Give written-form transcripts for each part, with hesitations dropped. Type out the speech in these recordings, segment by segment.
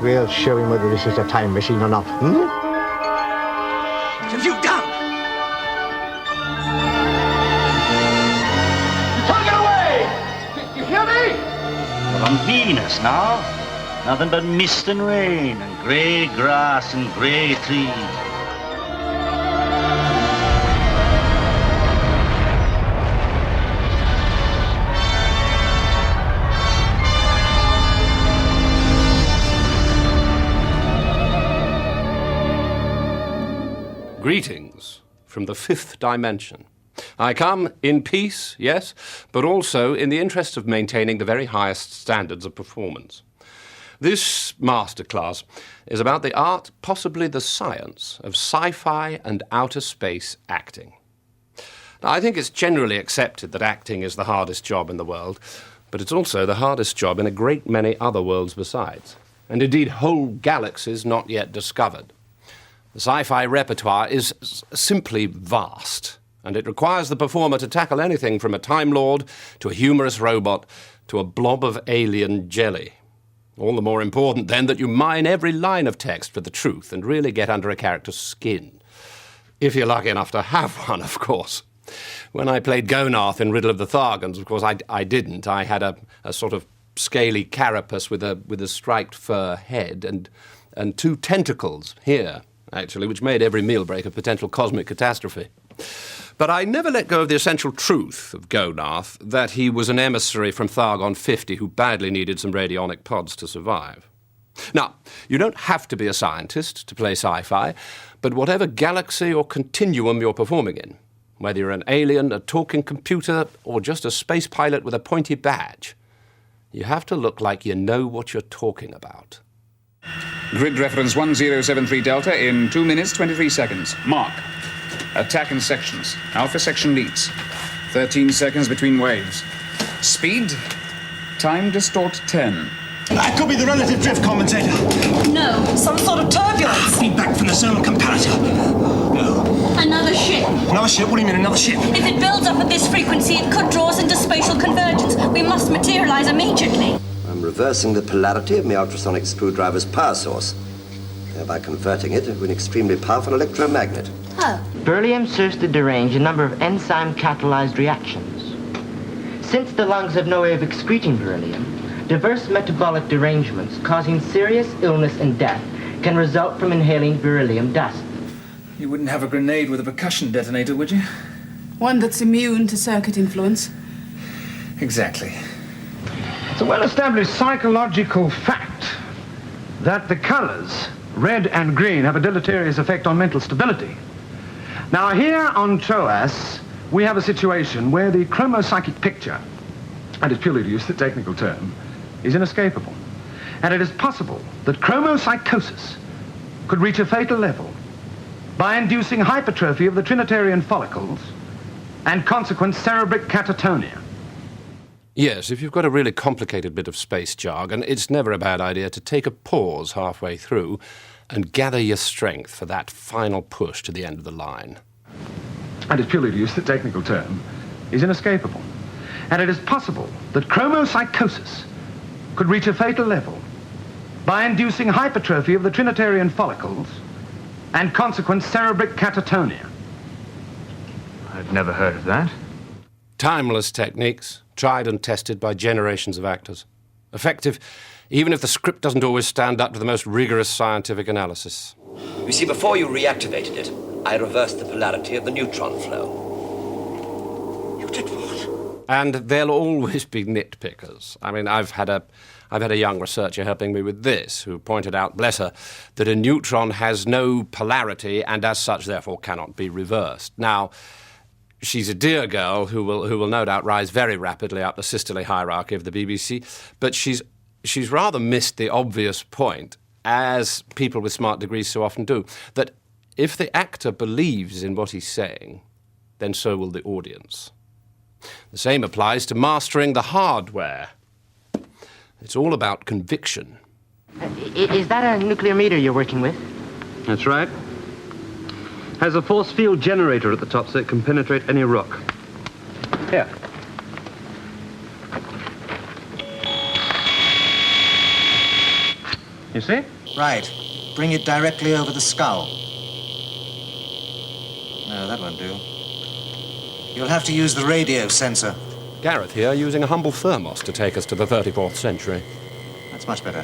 We'll show him whether this is a time machine or not, hmm? What have you done? You took it away! You hear me? We're on Venus now. Nothing but mist and rain and grey grass and grey trees. Greetings from the fifth dimension. I come in peace, yes, but also in the interest of maintaining the very highest standards of performance. This masterclass is about the art, possibly the science, of sci-fi and outer space acting. Now, I think it's generally accepted that acting is the hardest job in the world, but it's also the hardest job in a great many other worlds besides, and indeed whole galaxies not yet discovered. The sci-fi repertoire is simply vast, and it requires the performer to tackle anything from a Time Lord to a humorous robot to a blob of alien jelly. All the more important, then, that you mine every line of text for the truth and really get under a character's skin. If you're lucky enough to have one, of course. When I played Gonarth in Riddle of the Thargans, of course, I didn't. I had a sort of scaly carapace with a striped fur head and two tentacles here, actually, which made every meal break a potential cosmic catastrophe. But I never let go of the essential truth of Gonarth, that he was an emissary from Thargon 50 who badly needed some radionic pods to survive. Now, you don't have to be a scientist to play sci-fi, but whatever galaxy or continuum you're performing in, whether you're an alien, a talking computer, or just a space pilot with a pointy badge, you have to look like you know what you're talking about. Grid reference 1073 Delta in 2 minutes, 23 seconds. Mark. Attack in sections. Alpha section leads. 13 seconds between waves. Speed. Time distort 10. That could be the relative drift, commentator. No. Some sort of turbulence. Feedback from the zonal comparator. No. Another ship. Another ship? What do you mean, another ship? If it builds up at this frequency, it could draw us into spatial convergence. We must materialize immediately. I'm reversing the polarity of my ultrasonic screwdriver's power source, thereby converting it into an extremely powerful electromagnet. Oh. Beryllium serves to derange a number of enzyme-catalyzed reactions. Since the lungs have no way of excreting beryllium, diverse metabolic derangements causing serious illness and death can result from inhaling beryllium dust. You wouldn't have a grenade with a percussion detonator, would you? One that's immune to circuit influence. Exactly. It's a well-established psychological fact that the colors, red and green, have a deleterious effect on mental stability. Now, here on TROAS, we have a situation where the chromopsychic picture, and it's purely to use the technical term, is inescapable. And it is possible that chromopsychosis could reach a fatal level by inducing hypertrophy of the trinitarian follicles and consequent cerebric catatonia. Yes, if you've got a really complicated bit of space jargon, it's never a bad idea to take a pause halfway through and gather your strength for that final push to the end of the line. And it's purely to use the technical term, is inescapable. And it is possible that chromopsychosis could reach a fatal level by inducing hypertrophy of the trinitarian follicles and consequent cerebric catatonia. I've never heard of that. Timeless techniques, tried and tested by generations of actors. Effective, even if the script doesn't always stand up to the most rigorous scientific analysis. You see, before you reactivated it, I reversed the polarity of the neutron flow. You did what? And there'll always be nitpickers. I mean, I've had a young researcher helping me with this, who pointed out, bless her, that a neutron has no polarity and as such therefore cannot be reversed. Now, she's a dear girl who will no doubt rise very rapidly up the sisterly hierarchy of the BBC, but she's rather missed the obvious point, as people with smart degrees so often do, that if the actor believes in what he's saying, then so will the audience. The same applies to mastering the hardware. It's all about conviction. Is that a nuclear meter you're working with? That's right. Has a force field generator at the top so it can penetrate any rock. Here. You see? Right. Bring it directly over the skull. No, that won't do. You'll have to use the radio sensor. Gareth here, using a humble thermos to take us to the 34th century. That's much better.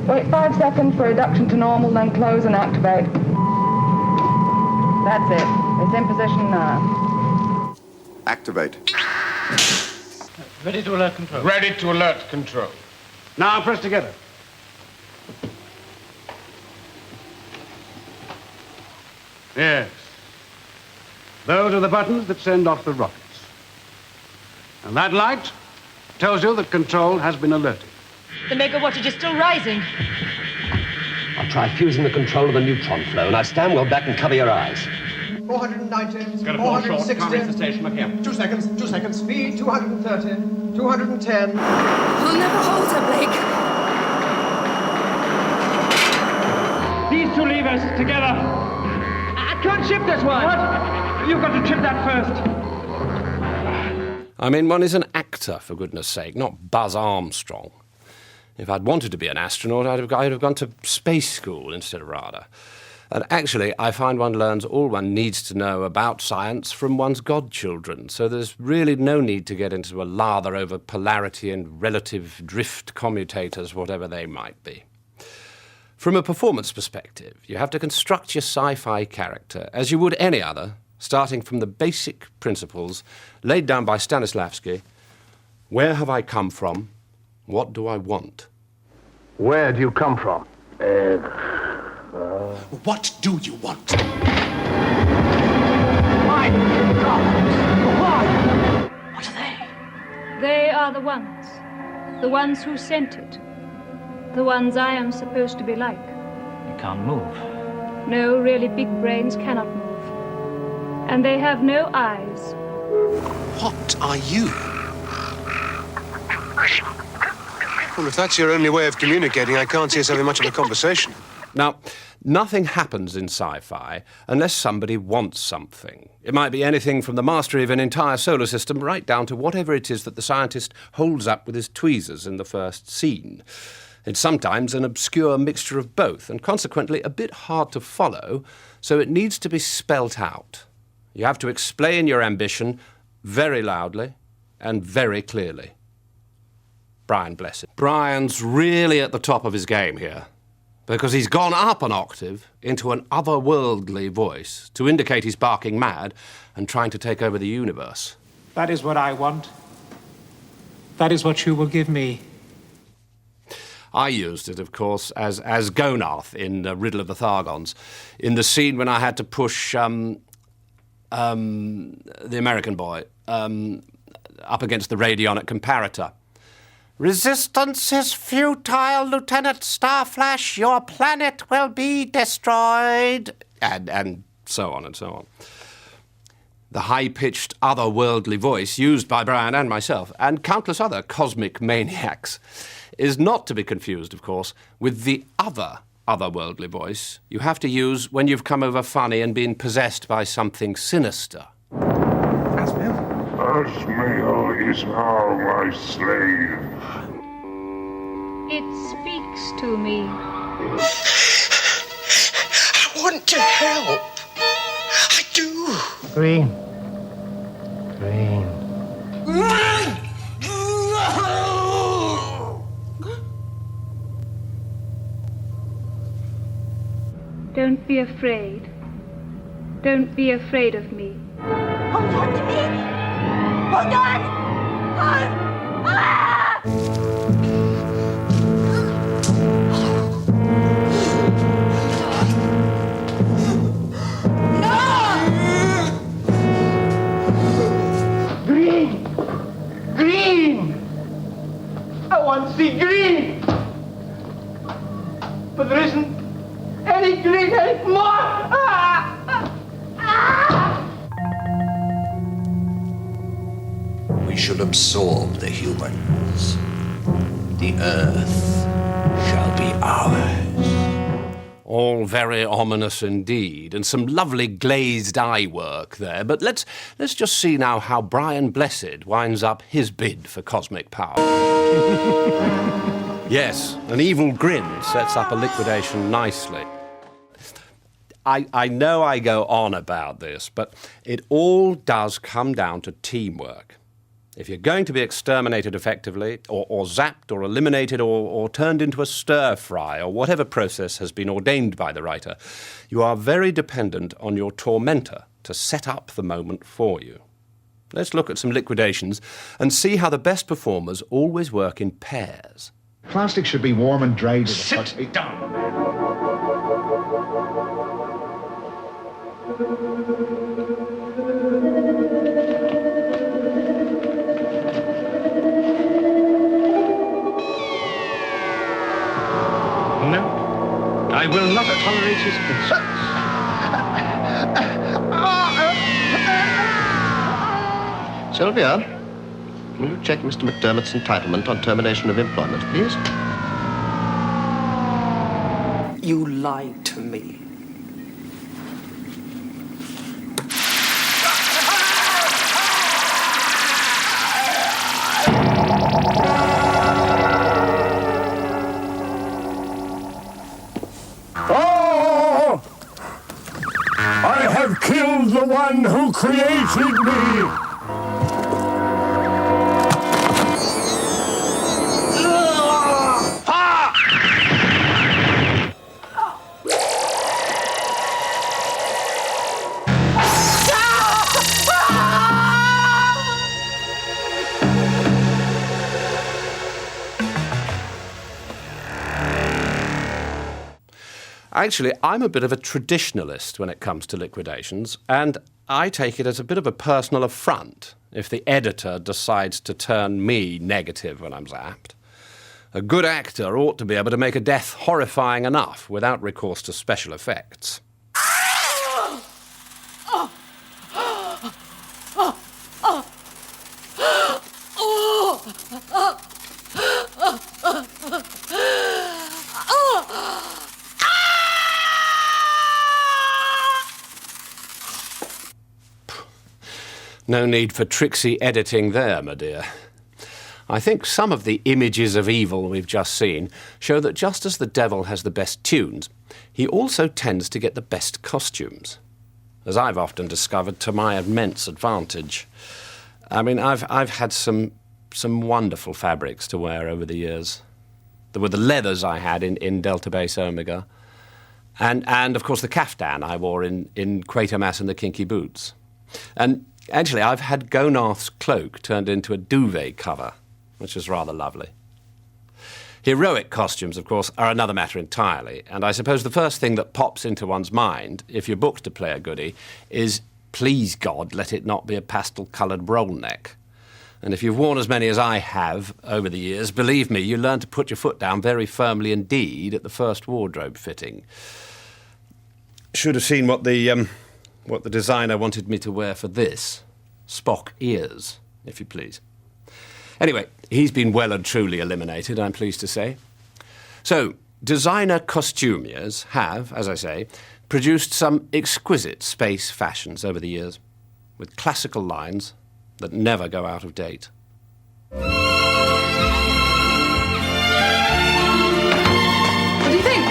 Wait 5 seconds for reduction to normal, then close and activate. That's it. It's in position now. Activate. Ready to alert control. Ready to alert control. Now press together. Yes. Those are the buttons that send off the rockets. And that light tells you that control has been alerted. The megawattage is still rising. I'll try fusing the control of the neutron flow. Now stand well back and cover your eyes. 490, Gonna fall short. Can't reach the 460. station. Look here. 2 seconds, 2 seconds. Speed, 230, 210. We'll never hold her, Blake. These two levers together. I can't shift this one. What? You've got to trip that first. I mean, one is an actor, for goodness sake, not Buzz Armstrong. If I'd wanted to be an astronaut, I'd have gone to space school instead of RADA. And actually, I find one learns all one needs to know about science from one's godchildren, so there's really no need to get into a lather over polarity and relative drift commutators, whatever they might be. From a performance perspective, you have to construct your sci-fi character as you would any other, starting from the basic principles laid down by Stanislavski. Where have I come from? What do I want? Where do you come from? What do you want? My God! Why? What are they? They are the ones who sent it. The ones I am supposed to be like. You can't move. No, really big brains cannot move. And they have no eyes. What are you? Well, if that's your only way of communicating, I can't see us having much of a conversation. Now, nothing happens in sci-fi unless somebody wants something. It might be anything from the mastery of an entire solar system right down to whatever it is that the scientist holds up with his tweezers in the first scene. It's sometimes an obscure mixture of both, and consequently a bit hard to follow, so it needs to be spelt out. You have to explain your ambition very loudly and very clearly. Brian, bless him. Brian's really at the top of his game here, because he's gone up an octave into an otherworldly voice to indicate he's barking mad and trying to take over the universe. That is what I want. That is what you will give me. I used it, of course, as Gonarth in Riddle of the Thargons, in the scene when I had to push the American boy up against the radionic comparator. Resistance is futile, Lieutenant Starflash. Your planet will be destroyed. And so on and so on. The high-pitched, otherworldly voice used by Brian and myself, and countless other cosmic maniacs, is not to be confused, of course, with the otherworldly voice you have to use when you've come over funny and been possessed by something sinister. Asmael is now my slave. It speaks to me. I want to help. I do. Green. Green. Don't be afraid. Don't be afraid of me. Hold on to me. Hold on. Green! Green! I want to see green! But there isn't any green anymore! We shall absorb the humans. The Earth shall be ours. All very ominous indeed, and some lovely glazed eye work there. But let's just see now how Brian Blessed winds up his bid for cosmic power. Yes, an evil grin sets up a liquidation nicely. I know I go on about this, but it all does come down to teamwork. If you're going to be exterminated effectively, or zapped, or eliminated, or turned into a stir-fry, or whatever process has been ordained by the writer, you are very dependent on your tormentor to set up the moment for you. Let's look at some liquidations and see how the best performers always work in pairs. Plastic should be warm and dried. Sit down. No, I will not tolerate his insults. Sylvia, will you check Mr. McDermott's entitlement on termination of employment, please? You lied to me. Oh! I have killed the one who created me! Actually, I'm a bit of a traditionalist when it comes to liquidations, and I take it as a bit of a personal affront if the editor decides to turn me negative when I'm zapped. A good actor ought to be able to make a death horrifying enough without recourse to special effects. No need for tricksy editing there, my dear. I think some of the images of evil we've just seen show that just as the devil has the best tunes, he also tends to get the best costumes, as I've often discovered to my immense advantage. I mean, I've had some wonderful fabrics to wear over the years. There were the leathers I had in Delta Base Omega, and of course the caftan I wore in Quatermass and the Kinky Boots. And actually, I've had Gonath's cloak turned into a duvet cover, which is rather lovely. Heroic costumes, of course, are another matter entirely, and I suppose the first thing that pops into one's mind, if you're booked to play a goodie, is, please God, let it not be a pastel-coloured roll neck. And if you've worn as many as I have over the years, believe me, you learn to put your foot down very firmly indeed at the first wardrobe fitting. Should have seen what the designer wanted me to wear for this. Spock ears, if you please. Anyway, he's been well and truly eliminated, I'm pleased to say. So, designer costumiers have, as I say, produced some exquisite space fashions over the years, with classical lines that never go out of date. What do you think?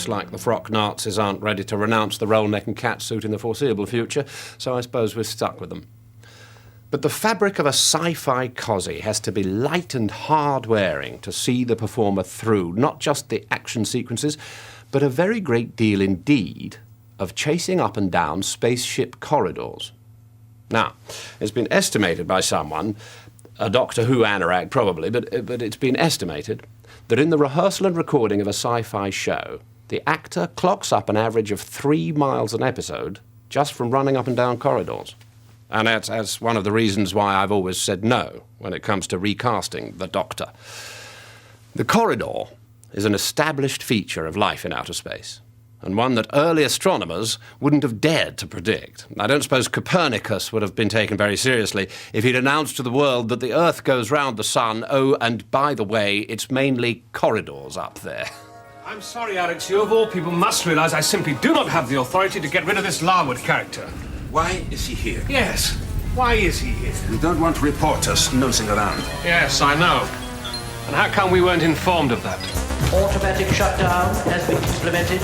looks like the frock Nazis aren't ready to renounce the roll neck and catsuit in the foreseeable future, so I suppose we're stuck with them. But the fabric of a sci-fi cosy has to be light and hard-wearing to see the performer through, not just the action sequences, but a very great deal indeed of chasing up and down spaceship corridors. Now, it's been estimated by someone, a Doctor Who anorak probably, but it's been estimated that in the rehearsal and recording of a sci-fi show, the actor clocks up an average of 3 miles an episode just from running up and down corridors. And that's one of the reasons why I've always said no when it comes to recasting the Doctor. The corridor is an established feature of life in outer space, and one that early astronomers wouldn't have dared to predict. I don't suppose Copernicus would have been taken very seriously if he'd announced to the world that the Earth goes round the sun, oh, and by the way, it's mainly corridors up there. I'm sorry, Alex, you of all people must realize I simply do not have the authority to get rid of this Larwood character. Why is he here? Yes, why is he here? We don't want reporters nosing around. Yes, I know. And how come we weren't informed of that? Automatic shutdown has been implemented.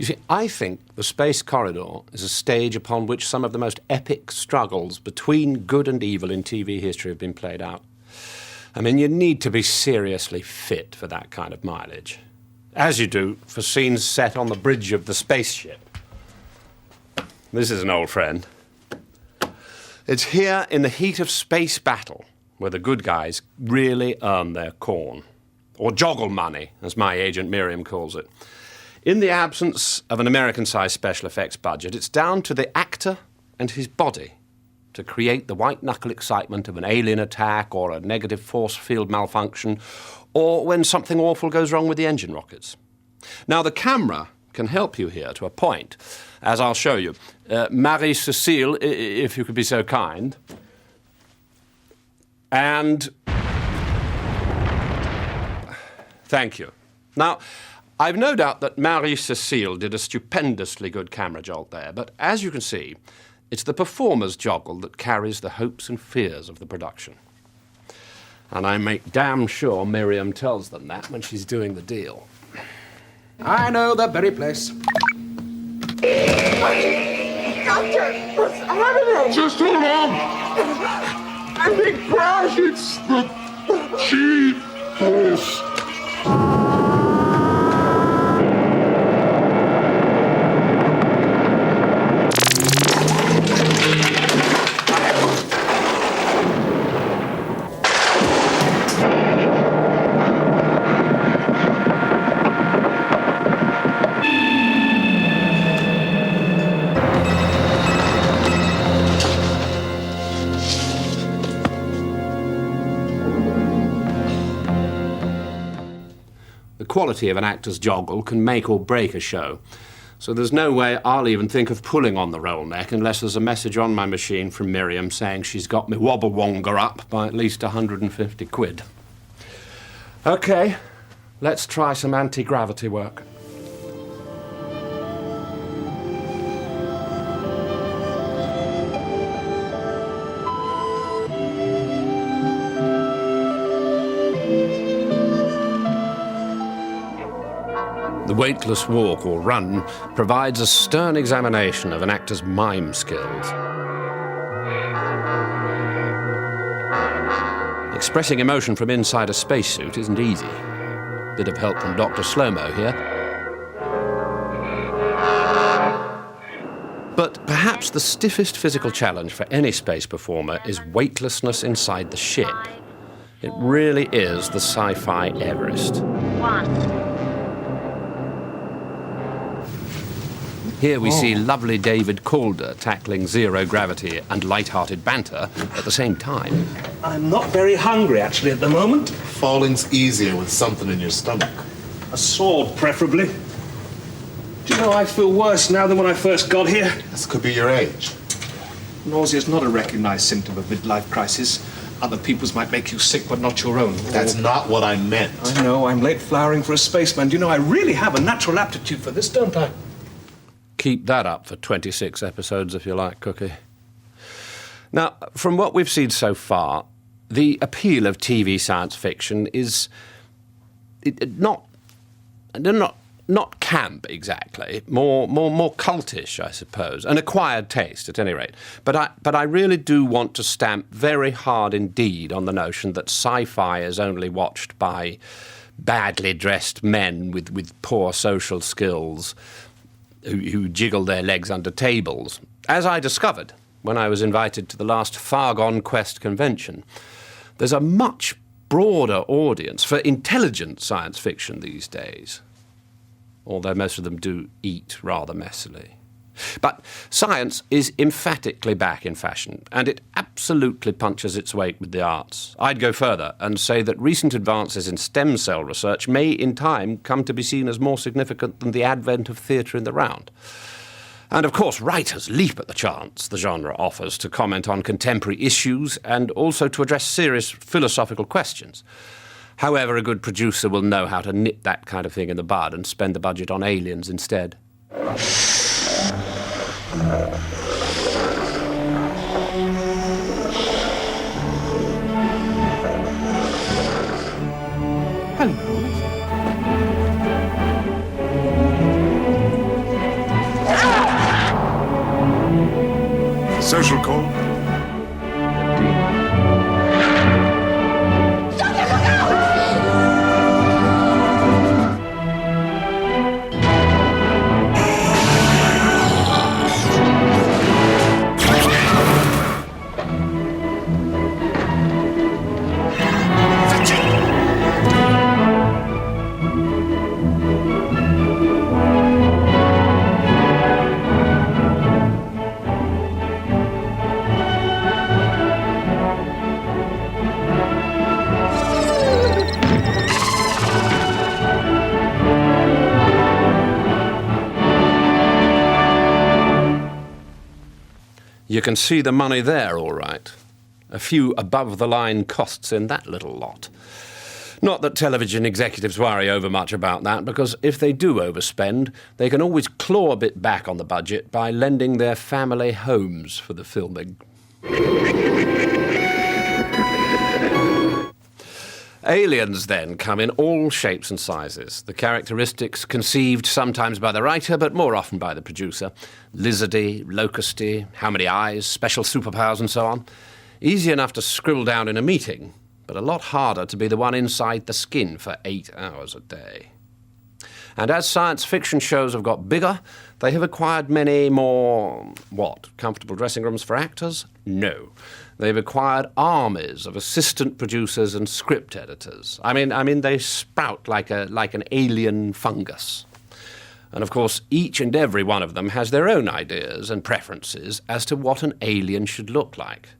You see, I think the space corridor is a stage upon which some of the most epic struggles between good and evil in TV history have been played out. I mean, you need to be seriously fit for that kind of mileage, as you do for scenes set on the bridge of the spaceship. This is an old friend. It's here in the heat of space battle where the good guys really earn their corn, or joggle money, as my agent Miriam calls it. In the absence of an American-sized special effects budget, it's down to the actor and his body to create the white-knuckle excitement of an alien attack or a negative force field malfunction, or when something awful goes wrong with the engine rockets. Now, the camera can help you here to a point, as I'll show you. Marie-Cécile, if you could be so kind. And thank you. Now, I've no doubt that Marie-Cécile did a stupendously good camera jolt there, but as you can see, it's the performer's joggle that carries the hopes and fears of the production. And I make damn sure Miriam tells them that when she's doing the deal. I know the very place. Doctor, what's happening? Just hold on. I'm being crushed. It's the G-force. The quality of an actor's joggle can make or break a show, so there's no way I'll even think of pulling on the roll neck unless there's a message on my machine from Miriam saying she's got me wobble-wonger up by at least 150 quid. OK, let's try some anti-gravity work. The weightless walk or run provides a stern examination of an actor's mime skills. Expressing emotion from inside a spacesuit isn't easy. Bit of help from Dr. Slow-Mo here. But perhaps the stiffest physical challenge for any space performer is weightlessness inside the ship. It really is the Sci-Fi Everest. Here we see lovely David Calder tackling zero gravity and light-hearted banter at the same time. I'm not very hungry, actually, at the moment. Falling's easier with something in your stomach. A sword, preferably. Do you know, I feel worse now than when I first got here. This could be your age. Nausea is not a recognized symptom of midlife crisis. Other people's might make you sick, but not your own. That's not what I meant. I know, I'm late flowering for a spaceman. Do you know, I really have a natural aptitude for this, don't I? Keep that up for 26 episodes, if you like, Cookie. Now, from what we've seen so far, the appeal of TV science fiction is not camp exactly, more cultish, I suppose, an acquired taste at any rate. But I really do want to stamp very hard indeed on the notion that sci-fi is only watched by badly dressed men with poor social skills who jiggle their legs under tables, as I discovered when I was invited to the last Far Gone Quest convention. There's a much broader audience for intelligent science fiction these days, although most of them do eat rather messily. But science is emphatically back in fashion, and it absolutely punches its weight with the arts. I'd go further and say that recent advances in stem cell research may in time come to be seen as more significant than the advent of theatre in the round. And of course, writers leap at the chance the genre offers to comment on contemporary issues and also to address serious philosophical questions. However, a good producer will know how to nip that kind of thing in the bud and spend the budget on aliens instead. Social call. You can see the money there, all right. A few above-the-line costs in that little lot. Not that television executives worry over much about that, because if they do overspend, they can always claw a bit back on the budget by lending their family homes for the filming. Aliens, then, come in all shapes and sizes. The characteristics conceived sometimes by the writer, but more often by the producer. Lizardy, locusty, how many eyes, special superpowers, and so on. Easy enough to scribble down in a meeting, but a lot harder to be the one inside the skin for 8 hours a day. And as science fiction shows have got bigger, they have acquired many more, comfortable dressing rooms for actors? No. They've acquired armies of assistant producers and script editors. I mean, they sprout like an alien fungus. And of course, each and every one of them has their own ideas and preferences as to what an alien should look like.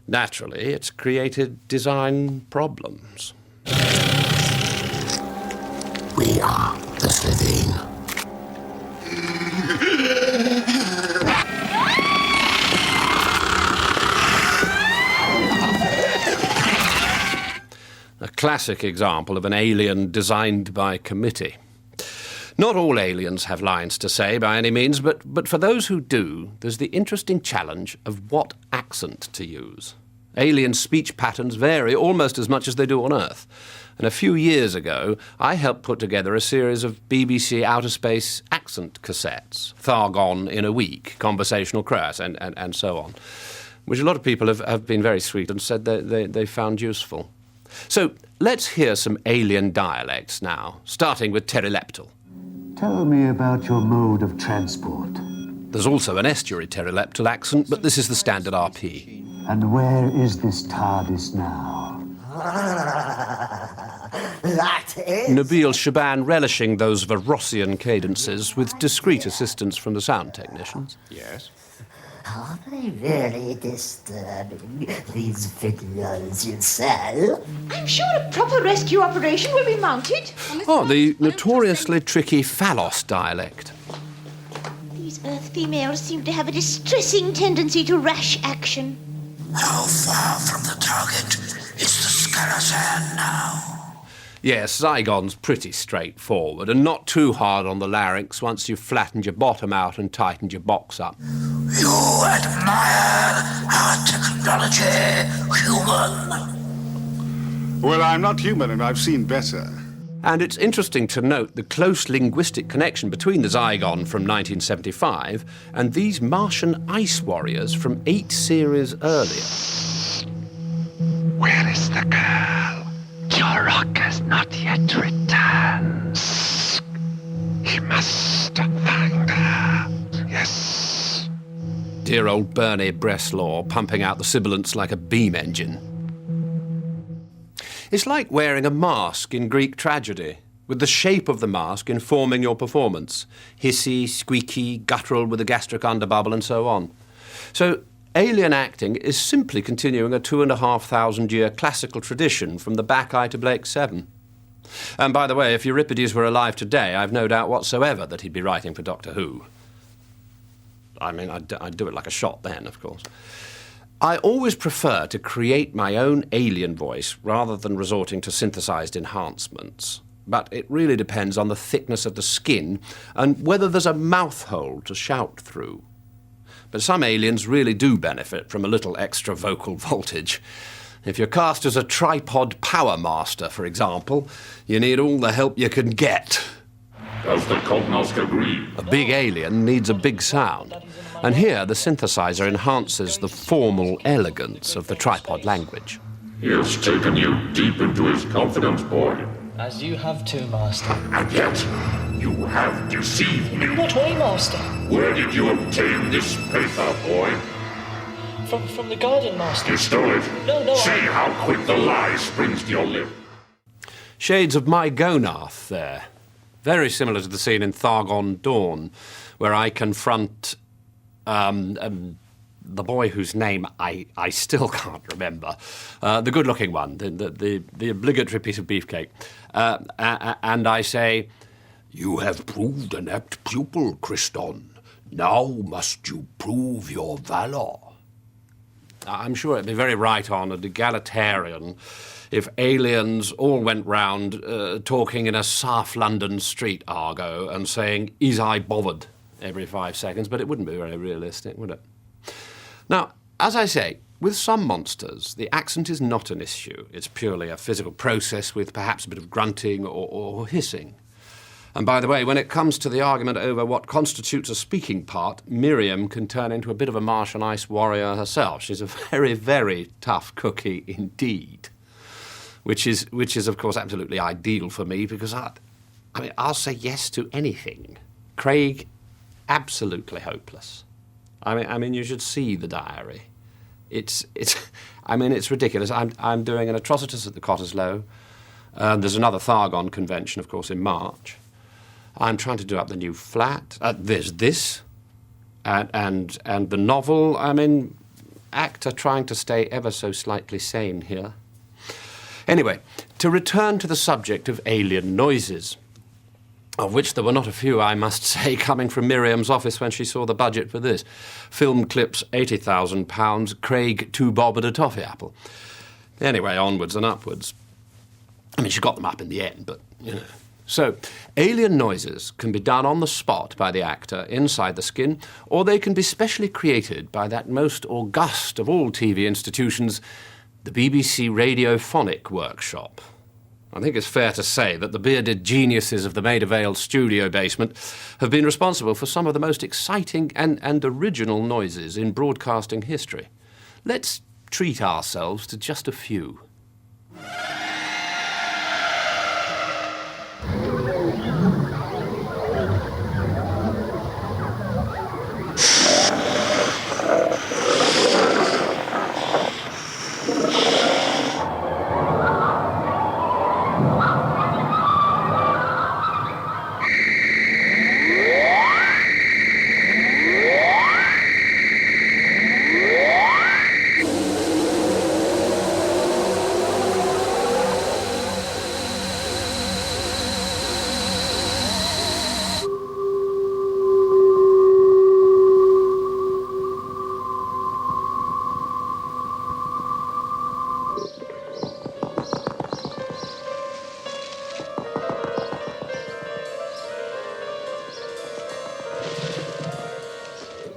Naturally, it's created design problems. We are the Slitheen. A classic example of an alien designed by committee. Not all aliens have lines to say by any means, but for those who do, there's the interesting challenge of what accent to use. Alien speech patterns vary almost as much as they do on Earth. And a few years ago, I helped put together a series of BBC outer space accent cassettes. Thargon in a week, conversational crass, and so on. which a lot of people have been very sweet and said they found useful. So let's hear some alien dialects now, starting with pteroleptal. Tell me about your mode of transport. There's also an estuary pteroleptal accent, but this is the standard RP. And where is this TARDIS now? That is... Nabil Shaban relishing those Verossian cadences with discreet assistance from the sound technicians. Yes? Are they really disturbing, these videos you sell? I'm sure a proper rescue operation will be mounted. Oh, the notoriously tricky Phallos dialect. These Earth females seem to have a distressing tendency to rash action. How far from the target is the Scarazan now? Yes, Zygon's pretty straightforward and not too hard on the larynx once you've flattened your bottom out and tightened your box up. You admire our technology, human. Well, I'm not human and I've seen better. And it's interesting to note the close linguistic connection between the Zygon from 1975 and these Martian ice warriors from 8 series earlier. Where is the girl? Your rock has not yet returned. He must find her. Yes. Dear old Bernie Bresslaw pumping out the sibilants like a beam engine. It's like wearing a mask in Greek tragedy, with the shape of the mask informing your performance. Hissy, squeaky, guttural with a gastric underbubble and so on. So alien acting is simply continuing a 2,500-year classical tradition from the Bacchae to Blake 7. And by the way, if Euripides were alive today, I've no doubt whatsoever that he'd be writing for Doctor Who. I mean, I'd do it like a shot then, of course. I always prefer to create my own alien voice rather than resorting to synthesized enhancements. But it really depends on the thickness of the skin and whether there's a mouth hole to shout through. But some aliens really do benefit from a little extra vocal voltage. If you're cast as a tripod power master, for example, you need all the help you can get. Does the cognost agree? A big alien needs a big sound. And here the synthesizer enhances the formal elegance of the tripod language. He has taken you deep into his confidence, boy. As you have too, Master. And yet, you have deceived me. Not way, Master. Where did you obtain this paper, boy? From the garden, Master. You stole it? No, See how quick the lie springs to your lip. Shades of my Gonarth there. Very similar to the scene in Thargon Dawn, where I confront the boy whose name I still can't remember, the good-looking one, the obligatory piece of beefcake, and I say, You have proved an apt pupil, Christon. Now must you prove your valor. I'm sure it'd be very right on and egalitarian if aliens all went round talking in a South London street argot and saying, "Is I bothered?" every 5 seconds, but it wouldn't be very realistic, would it? Now, as I say, with some monsters, the accent is not an issue. It's purely a physical process with perhaps a bit of grunting or hissing. And by the way, when it comes to the argument over what constitutes a speaking part, Miriam can turn into a bit of a Martian ice warrior herself. She's a very, very tough cookie indeed, which is of course, absolutely ideal for me because I'll say yes to anything. Craig, absolutely hopeless. I mean, you should see the diary. It's ridiculous. I'm doing an Atrocitus at the Cottesloe. There's another Thargon convention, of course, in March. I'm trying to do up the new flat. There's this, and the novel. I mean, actor trying to stay ever so slightly sane here. Anyway, to return to the subject of alien noises, of which there were not a few, I must say, coming from Miriam's office when she saw the budget for this. Film clips, £80,000, Craig 2 bob and a toffee apple. Anyway, onwards and upwards. I mean, she got them up in the end, but, you know. So, alien noises can be done on the spot by the actor inside the skin, or they can be specially created by that most august of all TV institutions, the BBC Radiophonic Workshop. I think it's fair to say that the bearded geniuses of the Maida Vale studio basement have been responsible for some of the most exciting and original noises in broadcasting history. let's treat ourselves to just a few.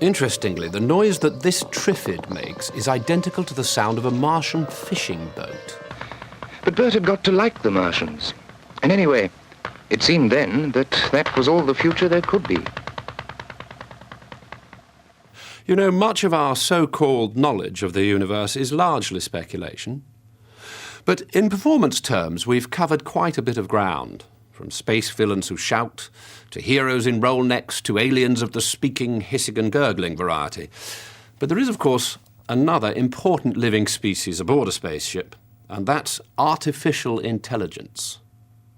Interestingly, the noise that this triffid makes is identical to the sound of a Martian fishing boat. But Bert had got to like the Martians. And anyway, it seemed then that that was all the future there could be. You know, much of our so-called knowledge of the universe is largely speculation. But in performance terms, we've covered quite a bit of ground. From space villains who shout, to heroes in roll necks, to aliens of the speaking, hissing and gurgling variety. But there is, of course, another important living species aboard a spaceship, and that's artificial intelligence.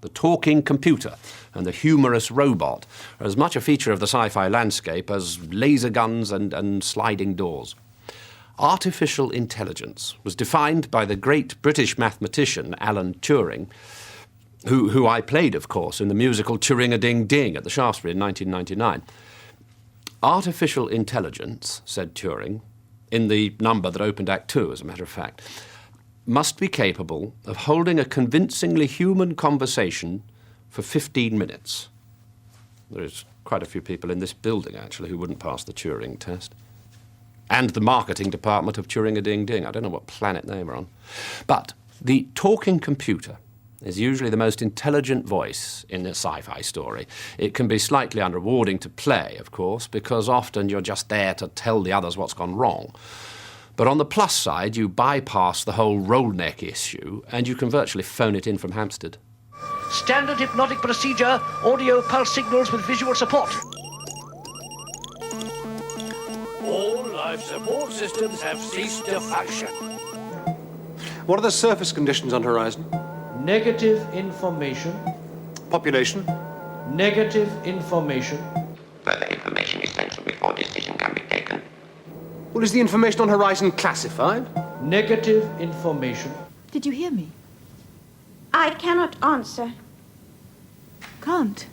The talking computer and the humorous robot are as much a feature of the sci-fi landscape as laser guns and sliding doors. Artificial intelligence was defined by the great British mathematician Alan Turing, who I played, of course, in the musical Turing-a-Ding-Ding at the Shaftesbury in 1999. Artificial intelligence, said Turing, in the number that opened Act 2, as a matter of fact, must be capable of holding a convincingly human conversation for 15 minutes. There's quite a few people in this building, actually, who wouldn't pass the Turing test. And the marketing department of Turing-a-Ding-Ding. I don't know what planet they were on. But the talking computer is usually the most intelligent voice in a sci-fi story. It can be slightly unrewarding to play, of course, because often you're just there to tell the others what's gone wrong. But on the plus side, you bypass the whole roll neck issue, and you can virtually phone it in from Hampstead. Standard hypnotic procedure, audio pulse signals with visual support. All life support systems have ceased to function. What are the surface conditions on horizon? Negative information. Population? Negative information. Further information is essential before decision can be taken. Well, is the information on horizon classified? Negative information. Did you hear me? I cannot answer. Can't.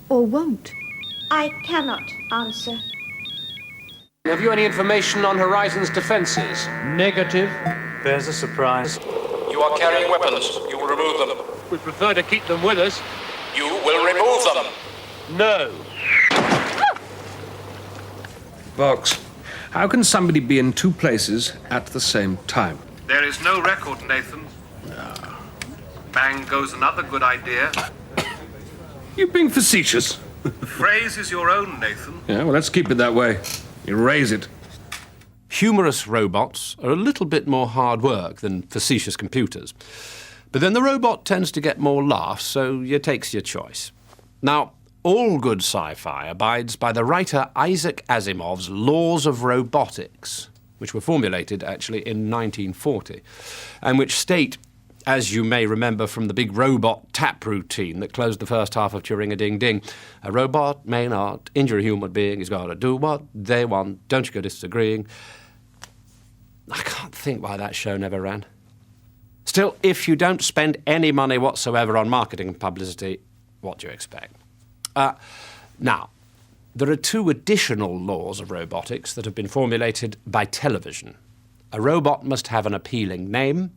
Or won't. I cannot answer. Have you any information on horizon's defenses? Negative. There's a surprise. You are carrying weapons. You will remove them. We prefer to keep them with us. You will remove them. No. Box, how can somebody be in two places at the same time? There is no record, Nathan. Bang goes another good idea. You're being facetious. The phrase is your own, Nathan. Yeah, well, let's keep it that way. Erase it. Humorous robots are a little bit more hard work than facetious computers. But then the robot tends to get more laughs, so you takes your choice. Now, all good sci-fi abides by the writer Isaac Asimov's laws of robotics, which were formulated, actually, in 1940, and which state, as you may remember from the big robot tap routine that closed the first half of Turing-a-Ding-Ding, a robot may not injure a human being. He's got to do what they want. Don't you go disagreeing. I can't think why that show never ran. Still, if you don't spend any money whatsoever on marketing and publicity, what do you expect? Now, there are two additional laws of robotics that have been formulated by television. A robot must have an appealing name,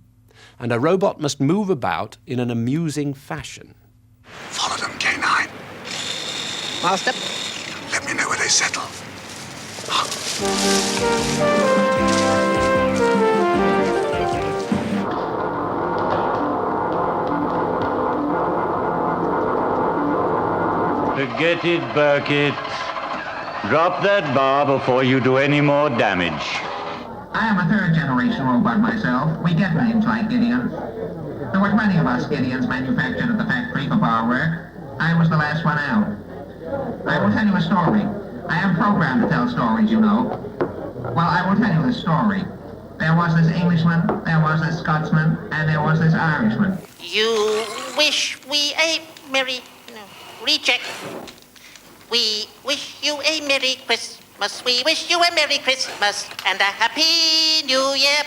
and a robot must move about in an amusing fashion. Follow them, K9. Master? Let me know where they settle. Forget it, Burkett. Drop that bar before you do any more damage. I am a third-generation robot myself. We get names like Gideon. There were plenty of us Gideons manufactured at the factory for bar work. I was the last one out. I will tell you a story. I am programmed to tell stories, you know. Well, I will tell you this story. There was this Englishman, there was this Scotsman, and there was this Irishman. You wish we a merry... No, recheck. We wish you a Merry Christmas. We wish you a Merry Christmas and a Happy New Year.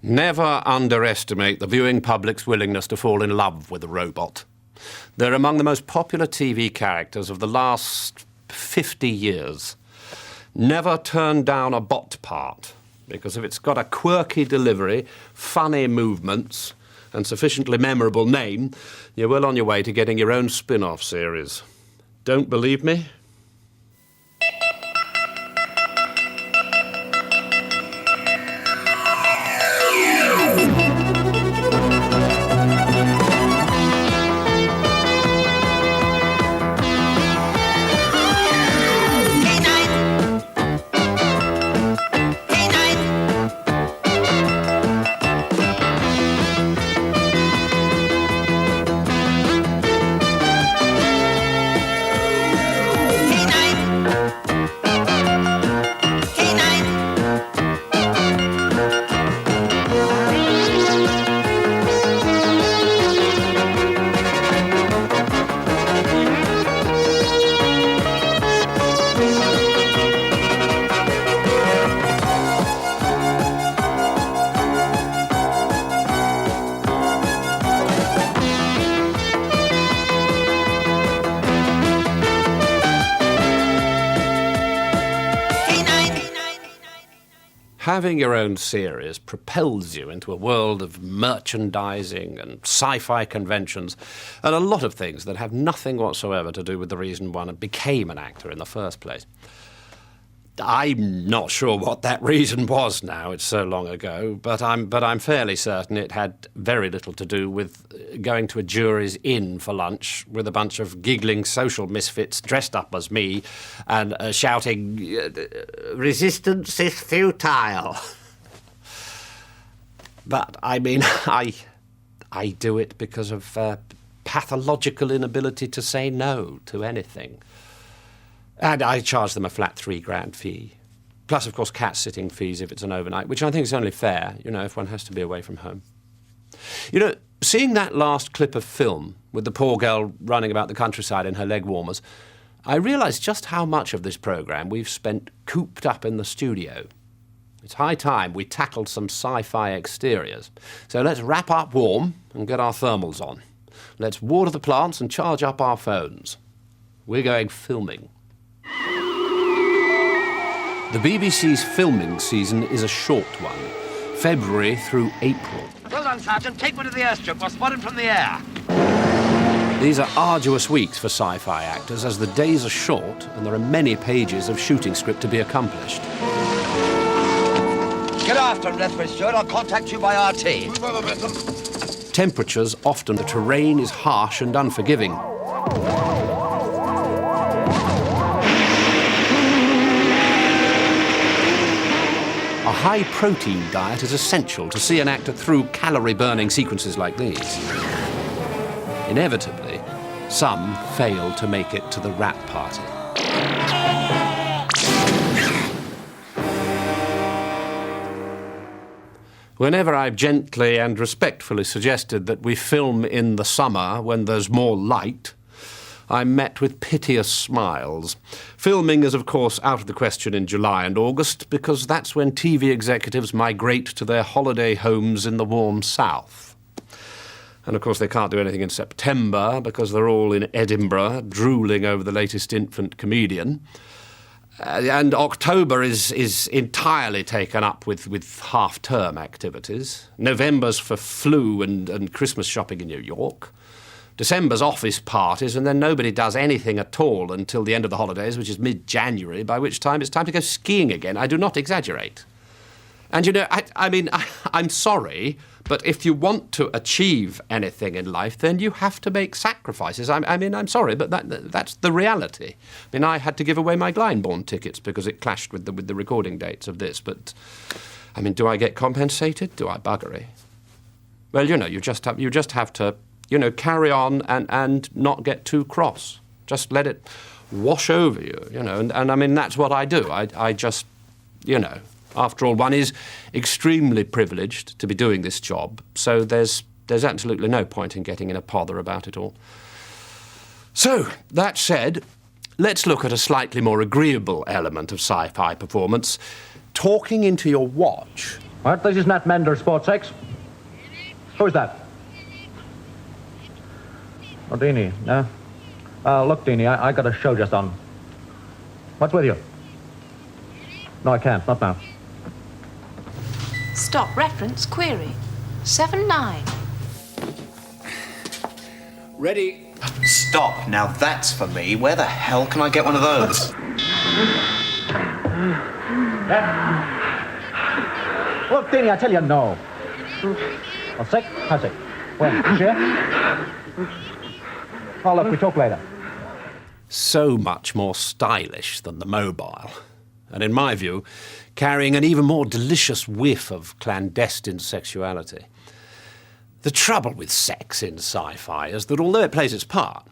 Never underestimate the viewing public's willingness to fall in love with a robot. They're among the most popular TV characters of the last 50 years. Never turn down a bot part, because if it's got a quirky delivery, funny movements, and sufficiently memorable name, you're well on your way to getting your own spin-off series. Don't believe me? Having your own series propels you into a world of merchandising and sci-fi conventions and a lot of things that have nothing whatsoever to do with the reason one became an actor in the first place. I'm not sure what that reason was now, it's so long ago, but I'm fairly certain it had very little to do with going to a jury's inn for lunch with a bunch of giggling social misfits dressed up as me and shouting, "Resistance is futile." But, I mean, I do it because of pathological inability to say no to anything. And I charge them a flat $3,000 fee. Plus, of course, cat-sitting fees if it's an overnight, which I think is only fair, you know, if one has to be away from home. You know, seeing that last clip of film with the poor girl running about the countryside in her leg warmers, I realised just how much of this programme we've spent cooped up in the studio. It's high time we tackled some sci-fi exteriors. So let's wrap up warm and get our thermals on. Let's water the plants and charge up our phones. We're going filming. The BBC's filming season is a short one, February through April. Well done, Sergeant. Take one to the airstrip. We'll spot him from the air. These are arduous weeks for sci-fi actors, as the days are short and there are many pages of shooting script to be accomplished. Get after him, Lethbridge Stewart. I'll contact you by RT. Temperatures, often the terrain is harsh and unforgiving. A high-protein diet is essential to see an actor through calorie-burning sequences like these. Inevitably, some fail to make it to the wrap party. Whenever I've gently and respectfully suggested that we film in the summer when there's more light, I'm met with piteous smiles. Filming is, of course, out of the question in July and August, because that's when TV executives migrate to their holiday homes in the warm south. And, of course, they can't do anything in September, because they're all in Edinburgh, drooling over the latest infant comedian. And October is entirely taken up with half-term activities. November's for flu and Christmas shopping in New York. December's office parties, and then nobody does anything at all until the end of the holidays, which is mid-January, by which time it's time to go skiing again. I do not exaggerate. And, you know, I'm sorry, but if you want to achieve anything in life, then you have to make sacrifices. I'm sorry, but that's the reality. I mean, I had to give away my Glyndebourne tickets because it clashed with the recording dates of this, but I mean, do I get compensated? Do I buggery? Well, you just have to, carry on and not get too cross. Just let it wash over you, and I mean, that's what I do. I just, after all, one is extremely privileged to be doing this job, so there's absolutely no point in getting in a pother about it all. So, that said, let's look at a slightly more agreeable element of sci-fi performance, talking into your watch. What? This is not Mender Sports X. Who's that? Oh, Deanie, no? Look, Deanie, I got a show just on. What's with you? No, I can't. Not now. Stop reference query 79. Ready. Stop. Now that's for me. Where the hell can I get one of those? Look, Deanie, I tell you no. Oh, sick? How sick? When? Sure? Oh, look, we talk later. So much more stylish than the mobile. And in my view, carrying an even more delicious whiff of clandestine sexuality. The trouble with sex in sci-fi is that although it plays its part,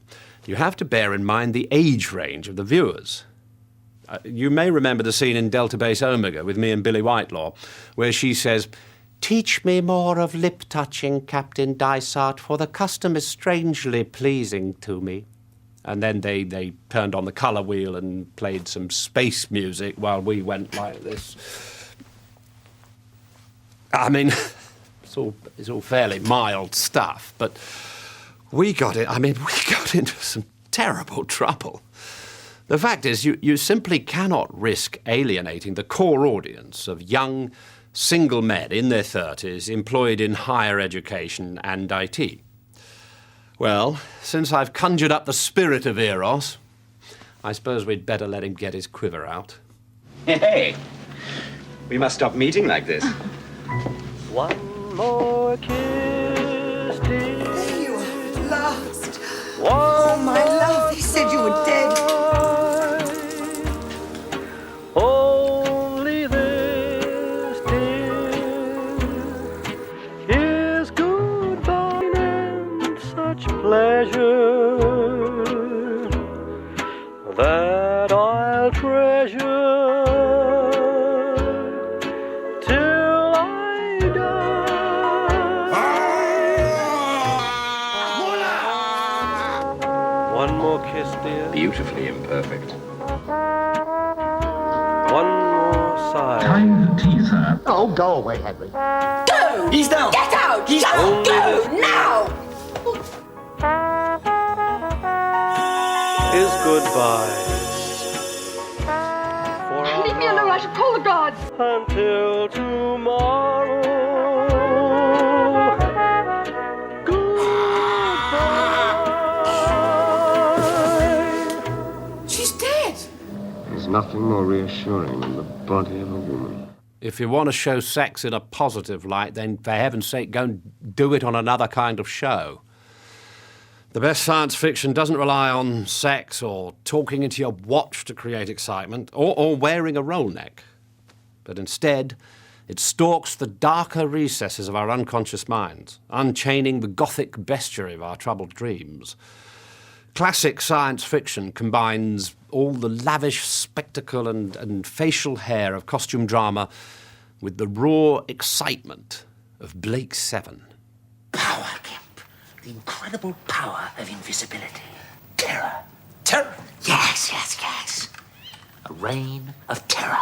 you have to bear in mind the age range of the viewers. You may remember the scene in Delta Base Omega with me and Billy Whitelaw, where she says, "Teach me more of lip-touching, Captain Dysart, for the custom is strangely pleasing to me." And then they turned on the colour wheel and played some space music while we went like this. I mean, it's all fairly mild stuff, but we got into some terrible trouble. The fact is, you simply cannot risk alienating the core audience of young, single men in their 30s employed in higher education and IT. Well, since I've conjured up the spirit of Eros, I suppose we'd better let him get his quiver out. Hey, we must stop meeting like this. One more kiss, dear. There you are at last. One Oh, my love, they said you were dead. Only this, dear, is goodbye and such pleasure that I'll treasure till I die. One more kiss, dear. Beautifully imperfect. One more sigh. Time to tease her. Oh, go away, Henry. Go! He's down! Get out! He's Just down. go now! Is goodbye. Leave me alone, I should call the guards. Until tomorrow. Goodbye. She's dead. There's nothing more reassuring than the body of a woman. If you want to show sex in a positive light, then for heaven's sake, go and do it on another kind of show. The best science fiction doesn't rely on sex or talking into your watch to create excitement or wearing a roll neck. But instead, it stalks the darker recesses of our unconscious minds, unchaining the gothic bestiary of our troubled dreams. Classic science fiction combines all the lavish spectacle and facial hair of costume drama with the raw excitement of Blake 7. Power, Kemp. The incredible power of invisibility. Terror. Terror? Yes, yes, yes. A reign of terror.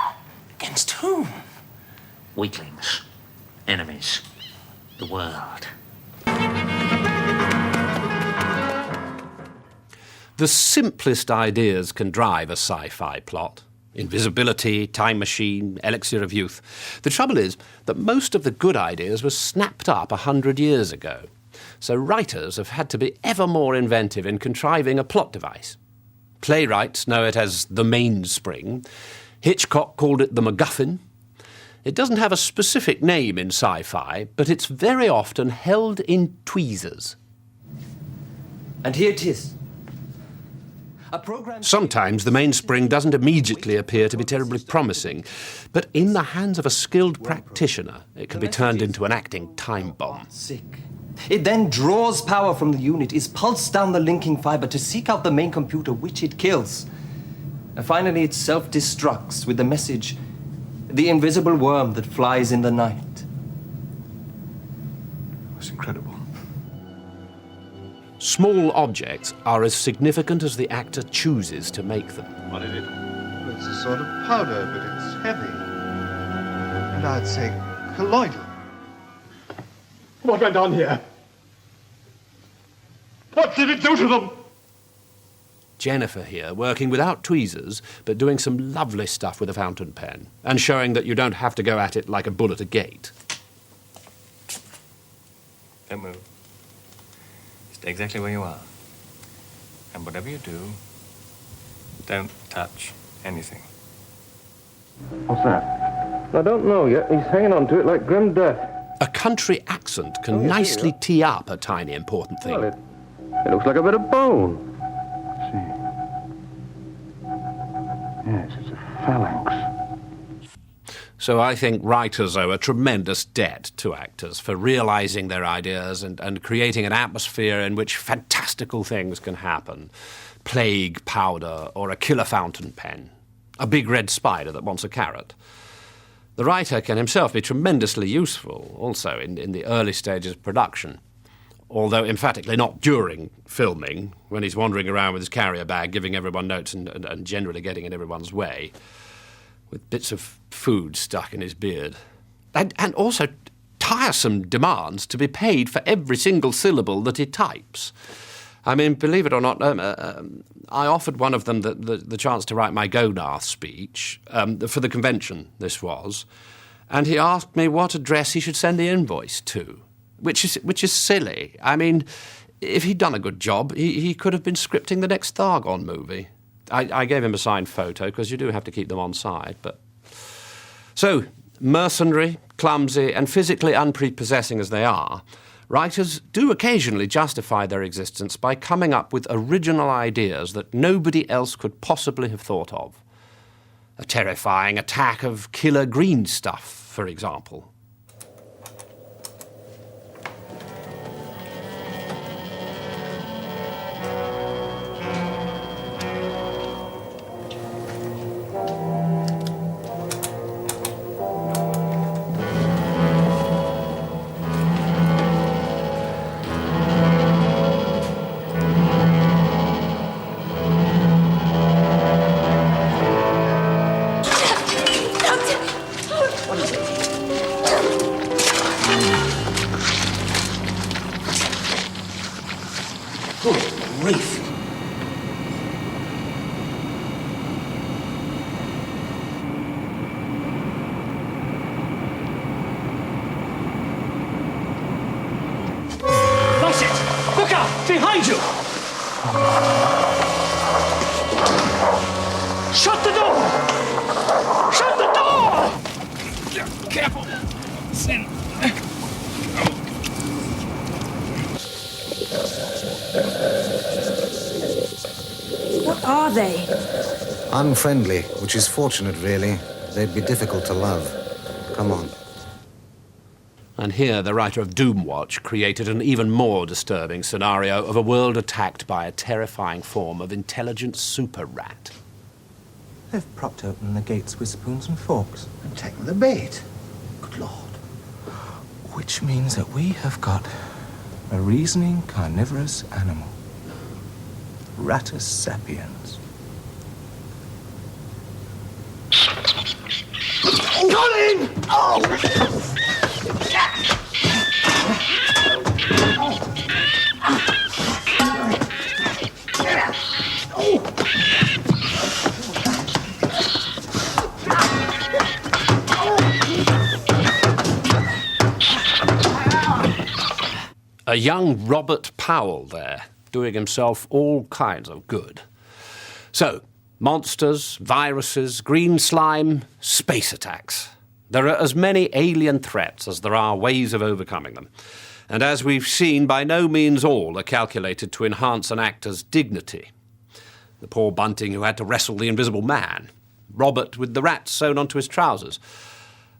Against whom? Weaklings. Enemies. The world. The simplest ideas can drive a sci-fi plot. Invisibility, time machine, elixir of youth. The trouble is that most of the good ideas were snapped up 100 years ago. So writers have had to be ever more inventive in contriving a plot device. Playwrights know it as the mainspring. Hitchcock called it the MacGuffin. It doesn't have a specific name in sci-fi, but it's very often held in tweezers. And here it is. Sometimes the mainspring doesn't immediately appear to be terribly promising, but in the hands of a skilled practitioner, it can be turned into an acting time bomb. It then draws power from the unit, is pulsed down the linking fiber to seek out the main computer, which it kills. And finally, it self-destructs with the message, the invisible worm that flies in the night. That's incredible. Small objects are as significant as the actor chooses to make them. What is it? Well, it's a sort of powder, but it's heavy. And I'd say colloidal. What went on here? What did it do to them? Jennifer here, working without tweezers, but doing some lovely stuff with a fountain pen, and showing that you don't have to go at it like a bull at a gate. Don't move. Stay exactly where you are. And whatever you do, don't touch anything. What's that? I don't know yet. He's hanging on to it like grim death. A country accent can nicely tee up a tiny important thing. Well, it looks like a bit of bone. Yes, it's a phalanx. So I think writers owe a tremendous debt to actors for realizing their ideas and creating an atmosphere in which fantastical things can happen. Plague powder or a killer fountain pen. A big red spider that wants a carrot. The writer can himself be tremendously useful also in the early stages of production. Although emphatically not during filming, when he's wandering around with his carrier bag, giving everyone notes and generally getting in everyone's way, with bits of food stuck in his beard. And also tiresome demands to be paid for every single syllable that he types. I mean, believe it or not, I offered one of them the chance to write my Gonarth speech, for the convention this was, and he asked me what address he should send the invoice to. Which is silly. I mean, if he'd done a good job, he could have been scripting the next Thargon movie. I gave him a signed photo, because you do have to keep them on side, but... So, mercenary, clumsy, and physically unprepossessing as they are, writers do occasionally justify their existence by coming up with original ideas that nobody else could possibly have thought of. A terrifying attack of killer green stuff, for example. Behind you! Shut the door! Shut the door! Careful! Sin. What are they? Unfriendly, which is fortunate, really. They'd be difficult to love. Come on. And here the writer of Doomwatch created an even more disturbing scenario of a world attacked by a terrifying form of intelligent super rat. They've propped open the gates with spoons and forks. And taken the bait. Good Lord. Which means that we have got a reasoning carnivorous animal. Rattus sapiens. Colin! Oh! A young Robert Powell there, doing himself all kinds of good. So, monsters, viruses, green slime, space attacks. There are as many alien threats as there are ways of overcoming them. And as we've seen, by no means all are calculated to enhance an actor's dignity. the poor bunting who had to wrestle the invisible man, Robert with the rats sewn onto his trousers.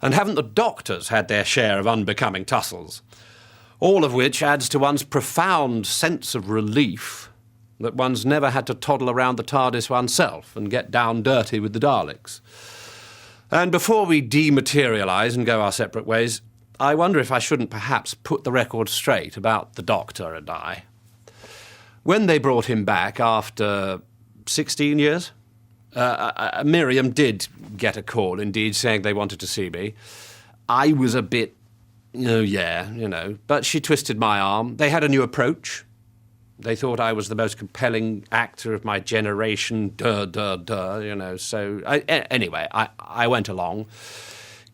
And haven't the doctors had their share of unbecoming tussles? All of which adds to one's profound sense of relief that one's never had to toddle around the TARDIS oneself and get down dirty with the Daleks. And before we dematerialise and go our separate ways, I wonder if I shouldn't perhaps put the record straight about the Doctor and I. When they brought him back after 16 years, Miriam did get a call, indeed, saying they wanted to see me. I was a bit, but she twisted my arm. They had a new approach. They thought I was the most compelling actor of my generation, so anyway, I went along.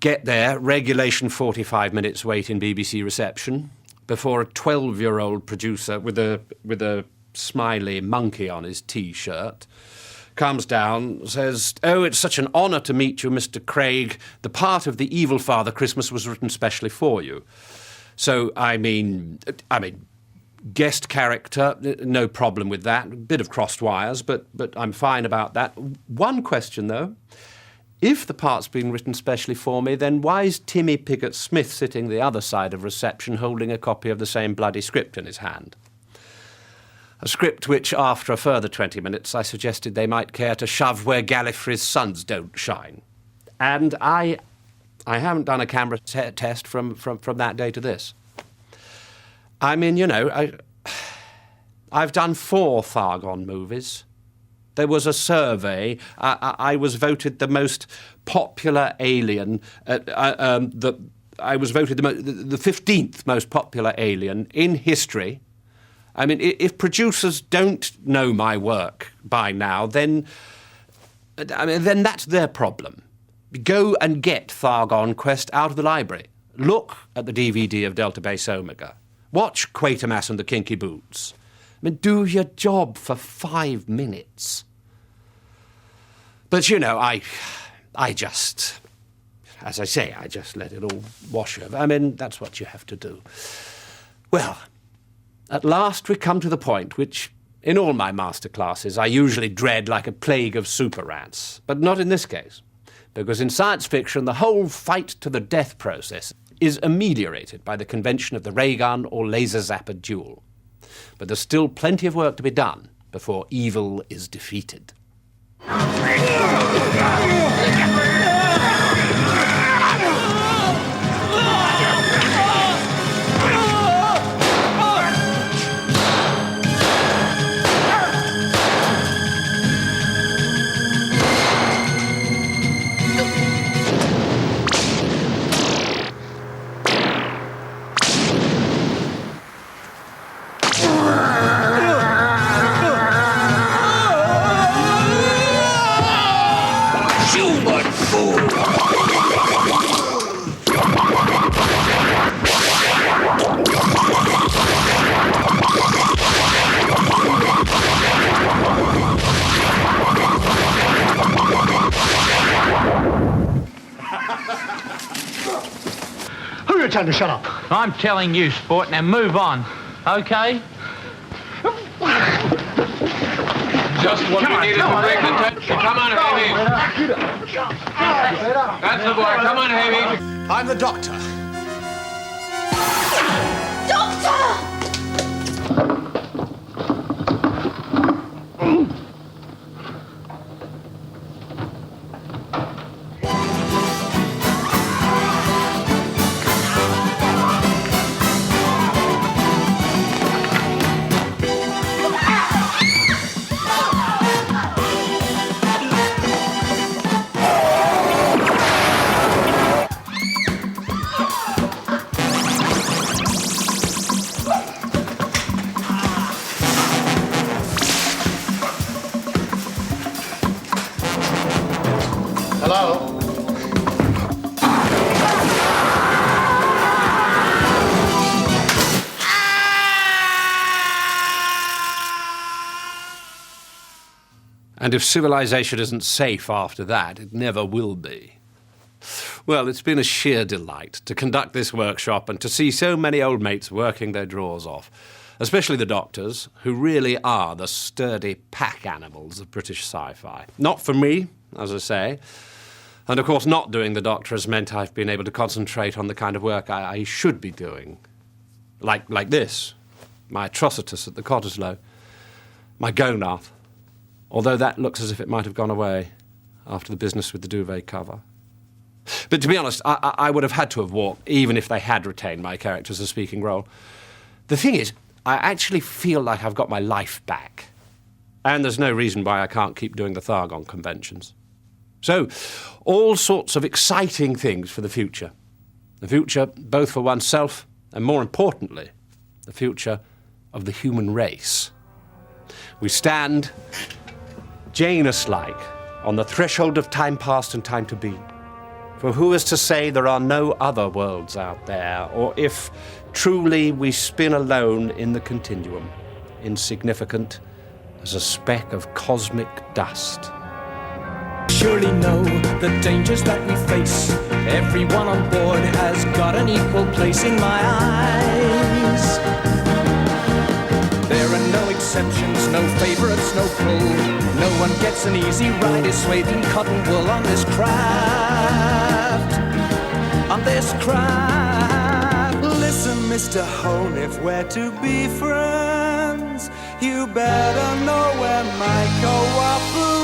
Get there, regulation 45 minutes wait in BBC reception before a 12-year-old producer with a smiley monkey on his T-shirt comes down, says, "Oh, it's such an honour to meet you, Mr. Craig. The part of the Evil Father Christmas was written specially for you." So, I mean, guest character, no problem with that. A bit of crossed wires, but I'm fine about that. One question, though. If the part's been written specially for me, then why is Timmy Pigott-Smith sitting the other side of reception holding a copy of the same bloody script in his hand? A script which, after a further 20 minutes, I suggested they might care to shove where Gallifrey's suns don't shine. And I haven't done a camera test from that day to this. I mean, I've done 4 Thargon movies. There was a survey. I was voted the most popular alien. I was voted the 15th most popular alien in history. I mean, if producers don't know my work by now, then that's their problem. Go and get Thargon Quest out of the library. Look at the DVD of Delta Base Omega. Watch Quatermass and the Kinky Boots. I mean, do your job for 5 minutes. But, I just, as I say, I just let it all wash over. I mean, that's what you have to do. Well, at last we come to the point which, in all my masterclasses, I usually dread like a plague of super rats. But not in this case. Because in science fiction, the whole fight-to-the-death process is ameliorated by the convention of the ray gun or laser zapper duel. But there's still plenty of work to be done before evil is defeated. Tell him to shut up. I'm telling you, sport. Now move on, okay? Just what we needed to break the tension. Come on, Heavy. That's the boy. Come on, Heavy. I'm the Doctor. And if civilization isn't safe after that, it never will be. Well, it's been a sheer delight to conduct this workshop and to see so many old mates working their drawers off. especially the doctors, who really are the sturdy pack animals of British sci-fi. Not for me, as I say. And of course, not doing the Doctor has meant I've been able to concentrate on the kind of work I should be doing. Like this, my atrocitus at the Cottesloe, my Gonath, although that looks as if it might have gone away after the business with the duvet cover. But to be honest, I would have had to have walked, even if they had retained my character as a speaking role. The thing is, I actually feel like I've got my life back. And there's no reason why I can't keep doing the Thargon conventions. So, all sorts of exciting things for the future. The future both for oneself and, more importantly, the future of the human race. We stand, Janus-like, on the threshold of time past and time to be. For who is to say there are no other worlds out there, or if truly we spin alone in the continuum, insignificant as a speck of cosmic dust. Surely know the dangers that we face. Everyone on board has got an equal place in my eyes. There are no exceptions, no favorites, no pull. No one gets an easy ride, is swathed in cotton wool on this craft. On this craft. Listen, Mr. Hone, if we're to be friends, you better know where my cooperation